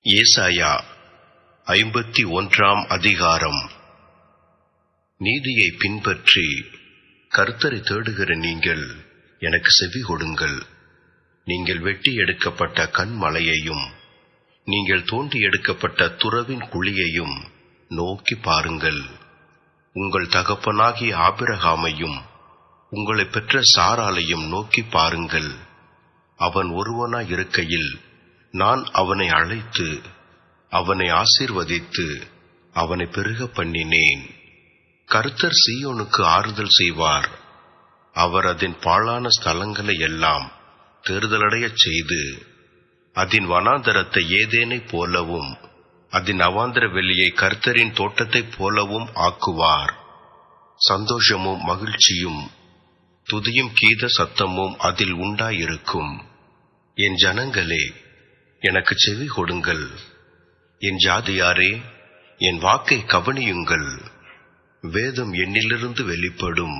ஏசாயா 51 அதிகாரம். நீதியை பின்பற்றி கர்த்தரை தேடுகிற நீங்கள் எனக்கு செவி கொடுங்கள். நீங்கள் வெட்டி எடுக்கப்பட்ட கன்மலையையும் நீங்கள் தோண்டி எடுக்கப்பட்ட துறவின் குழியையும் நோக்கி பாருங்கள். உங்கள் தகப்பனாகிய ஆபிரகாமையும் உங்களை பெற்ற சாராளையும் நோக்கி பாருங்கள். அவன் ஒருவனாய் இருக்கையில் நான் அவனை அழைத்து அவனை ஆசீர்வதித்து அவனை பெருக பண்ணினேன். கர்த்தர் சீயோனுக்கு ஆறுதல் செய்வார். அவர் அதன் பாழான ஸ்தலங்களை எல்லாம் தேறுதலடையச் செய்து அதன் வனாந்தரத்தை ஏதேனைப் போலவும் அதன் அவாந்தர வெளியை கர்த்தரின் தோட்டத்தைப் போலவும் ஆக்குவார். சந்தோஷமும் மகிழ்ச்சியும் துதியும் கீத சத்தமும் அதில் உண்டாயிருக்கும். என் ஜனங்களே, எனக்கு செவி கொடுங்கள். என் ஜாதியாரே, என் வாக்கை கவனியுங்கள். வேதம் என்னிலிருந்து வெளிப்படும்.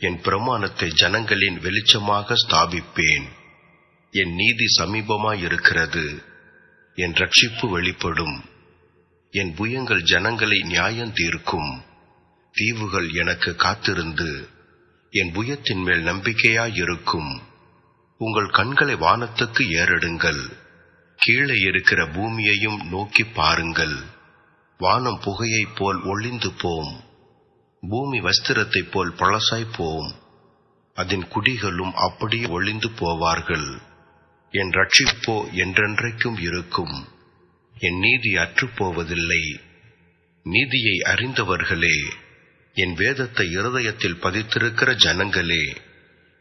என் பிரமாணத்தை ஜனங்களின் வெளிச்சமாக ஸ்தாபிப்பேன். என் நீதி சமீபமாயிருக்கிறது. என் ரட்சிப்பு வெளிப்படும். என் புயங்கள் ஜனங்களை நியாயம் தீர்க்கும். தீவுகள் எனக்கு காத்திருந்து என் புயத்தின் மேல் நம்பிக்கையாயிருக்கும். உங்கள் கண்களை வானத்துக்கு ஏறெடுங்கள். கீழே இருக்கிற பூமியையும் நோக்கி பாருங்கள். வானம் புகையைப் போல் ஒளிந்து போம். பூமி வஸ்திரத்தைப் போல் பழசாய் போம். அதன் குடிகளும் அப்படியே ஒளிந்து போவார்கள். என் ரட்சிப்போ என்றென்றைக்கும் இருக்கும். என் நீதி அற்றுப்போவதில்லை. நீதியை அறிந்தவர்களே, என் வேதத்தை இருதயத்தில் பதித்திருக்கிற ஜனங்களே,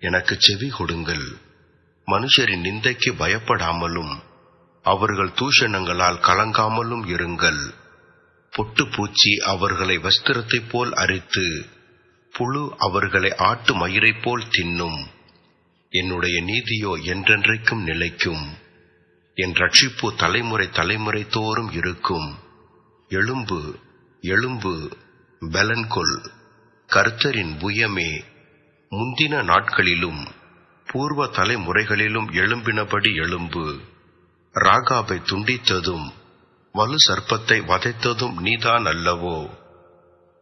எனக்கு செவி கொடுங்கள். மனுஷரின் நிந்தைக்கு பயப்படாமலும் அவர்கள் தூஷணங்களால் கலங்காமலும் இருங்கள். பொட்டு பூச்சி அவர்களை வஸ்திரத்தைப் போல் அரித்து புழு அவர்களை ஆட்டு மயிரைப் போல் தின்னும். என்னுடைய நீதியோ என்றென்றைக்கும் நிலைக்கும். என் ரட்சிப்பு தலைமுறை தலைமுறை தோறும் இருக்கும். எழும்பு, எழும்பு, பலன்கொள். கர்த்தரின் புயமே, முந்தின நாட்களிலும் பூர்வ தலைமுறைகளிலும் எழும்பினபடி எழும்பு. ராகாபை துண்டித்ததும் வலு சர்ப்பத்தை வதைத்ததும் நீதான் அல்லவோ?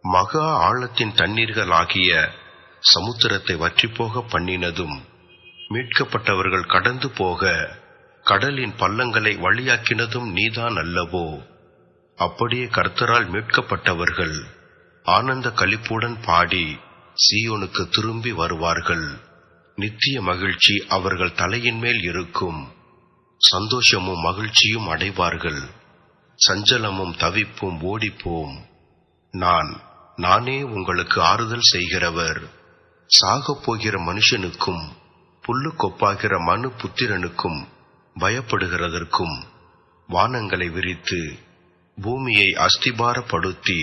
மகா ஆழத்தின் தண்ணீர்களாகிய சமுத்திரத்தை வற்றிப்போக பண்ணினதும் மீட்கப்பட்டவர்கள் கடந்து போக கடலின் பள்ளங்களை வழியாக்கினதும் நீதான் அல்லவோ? அப்படியே கர்த்தரால் மீட்கப்பட்டவர்கள் ஆனந்த களிப்புடன் பாடி சீயோனுக்கு திரும்பி வருவார்கள். நித்திய மகிழ்ச்சி அவர்கள் தலையின் மேல் இருக்கும். சந்தோஷமும் மகிழ்ச்சியும் அடைவார்கள். சஞ்சலமும் தவிப்பும் ஓடிப்போம். நானே உங்களுக்கு ஆறுதல் செய்கிறவர். சாகப் போகிற மனுஷனுக்கும் புல்லு கொப்பாகிற மனு புத்திரனுக்கும் பயப்படுகிறதற்கும் வானங்களை விரித்து பூமியை அஸ்திபாரப்படுத்தி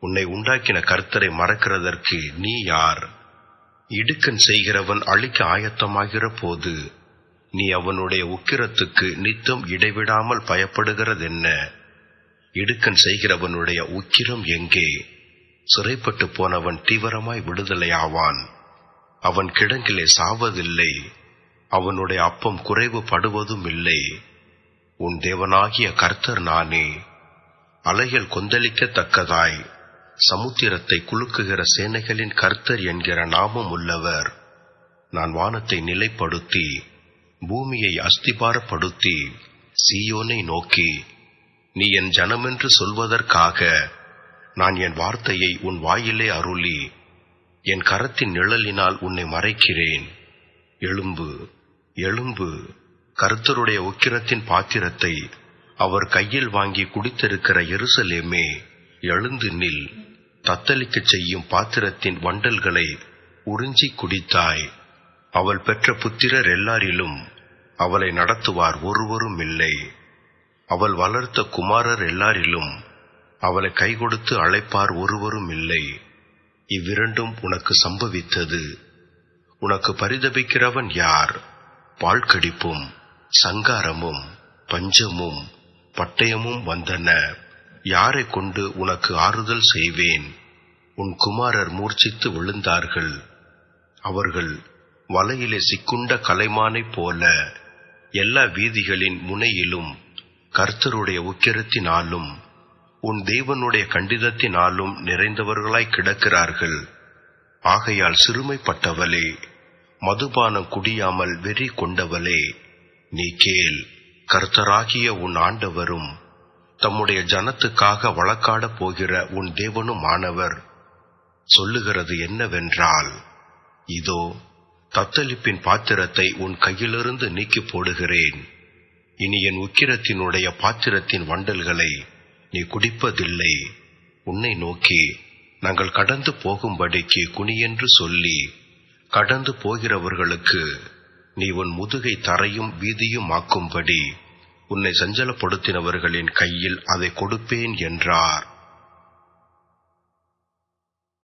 உன்னை உண்டாக்கின கர்த்தரை மறக்கிறதற்கு நீ யார்? இடுக்கண் செய்கிறவன் அழிக்க ஆயத்தமாகிற போது நீ அவனுடைய உக்கிரத்துக்கு நித்தம் இடைவிடாமல் பயப்படுகிறதென்ன? இடுக்கண் செய்கிறவனுடைய உக்கிரம் எங்கே? சிறைப்பட்டு போனவன் தீவிரமாய் விடுதலையாவான். அவன் கிடங்கிலே சாவதில்லை. அவனுடைய அப்பம் குறைவு படுவதும் இல்லை. உன் தேவனாகிய கர்த்தர் நானே. அலைகள் கொந்தளிக்கத்தக்கதாய் சமுத்திரத்தை குலுக்குகிற சேனைகளின் கர்த்தர் என்கிற நாமம் உள்ளவர். நான் வானத்தை நிலைப்படுத்தி பூமியை அஸ்திபாரப்படுத்தி சீயோனை நோக்கி நீ என் ஜனமென்று சொல்வதற்காக நான் என் வார்த்தையை உன் வாயிலே அருளி என் கரத்தின் நிழலினால் உன்னை மறைக்கிறேன். எழும்பு, எழும்பு. கர்த்தருடைய உக்கிரத்தின் பாத்திரத்தை அவர் கையில் வாங்கி குடித்திருக்கிற எருசலேமே, எழுந்து நில். தத்தளிக்கச் செய்யும் பாத்திரத்தின் வண்டல்களை உறிஞ்சி குடித்தாய். அவள் பெற்ற புத்திரர் எல்லாரிலும் அவளை நடத்துவார் ஒருவரும் இல்லை. அவள் வளர்த்த குமாரர் எல்லாரிலும் அவளை கை கொடுத்து அழைப்பார் ஒருவரும் இல்லை. இவ்விரண்டும் உனக்கு சம்பவித்தது. உனக்கு பரிதபிக்கிறவன் யார்? பாழ்கடிப்பும் சங்காரமும் பஞ்சமும் பட்டயமும் வந்தன. யாரை கொண்டு உனக்கு ஆறுதல் செய்வேன்? உன் குமாரர் மூர்ச்சித்து விழுந்தார்கள். அவர்கள் வலையிலே சிக்குண்ட கலைமானைப் போல எல்லா வீதிகளின் முனையிலும் கர்த்தருடைய உக்கிரத்தினாலும் உன் தேவனுடைய கண்டிதத்தினாலும் நிறைந்தவர்களாய் கிடக்கிறார்கள். ஆகையால் சிறுமைப்பட்டவளே, மதுபானம் குடியாமல் வெறி கொண்டவளே, நீ கேள். கர்த்தராகிய உன் ஆண்டவரும் தம்முடைய ஜனத்துக்காக வழக்காடப் போகிற உன் தேவனுமானவர் சொல்லுகிறது என்னவென்றால், இதோ தத்தளிப்பின் பாத்திரத்தை உன் கையிலிருந்து நீக்கி போடுகிறேன். இனி என் உக்கிரத்தினுடைய பாத்திரத்தின் வண்டல்களை நீ குடிப்பதில்லை. உன்னை நோக்கி நாங்கள் கடந்து போகும்படிக்கு குனியென்று சொல்லி கடந்து போகிறவர்களுக்கு நீ உன் முதுகை தரையும் வீதியும் ஆக்கும்படி உன்னை சஞ்சலப்படுத்தினவர்களின் கையில் அதை கொடுப்பேன் என்றார்.